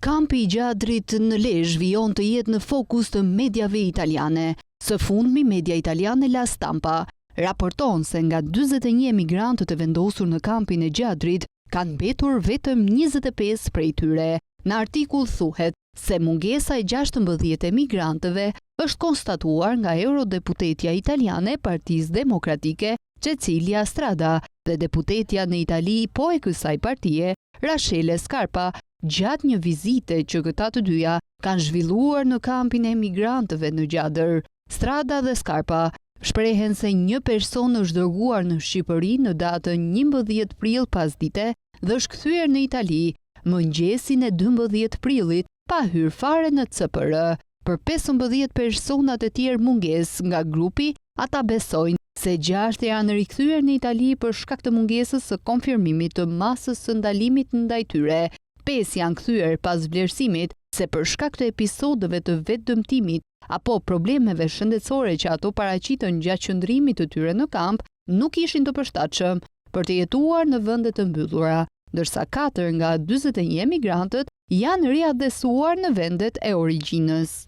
Kampi i Gjadrit në Lezhë vijon të jetë në fokus të mediave italiane. Së fundmi, media italiane La Stampa raporton se nga 41 emigrantët e vendosur në kampin e Gjadrit, kanë mbetur vetëm 25 prej tyre. Në artikull thuhet se mungesa e 16 emigrantëve është konstatuar nga eurodeputetja italiane e Partisë Demokratike Cecilia Strada dhe deputetja në Itali po e kësaj partie Rachele Scarpa, gjatë një vizite që këta të dyja kanë zhvilluar në kampin e emigrantëve në Gjadër. Strada dhe Scarpa shprehen se një person është dërguar në Shqipëri në datën 11 prill pasdite dhe është kthyer në Itali mëngjesin e 12 prillit pa hyrë fare në CPR. Për 15 personat e tjerë munges nga grupi, ata besojnë se 6 janë rikthyer në Itali për shkak të mungesës së konfirmimit të masës së ndalimit ndaj tyre. 5 janë kthyer pas vlerësimit se për shkak të episodeve të vetëdëmtimit apo problemeve shëndetësore që ato paraqitën gjatë qëndrimit të tyre në kamp, nuk ishin të përshtatshëm për të jetuar në vende të mbyllura, ndërsa 4 nga 41 emigrantët janë riadhesuar në vendet e origjinës.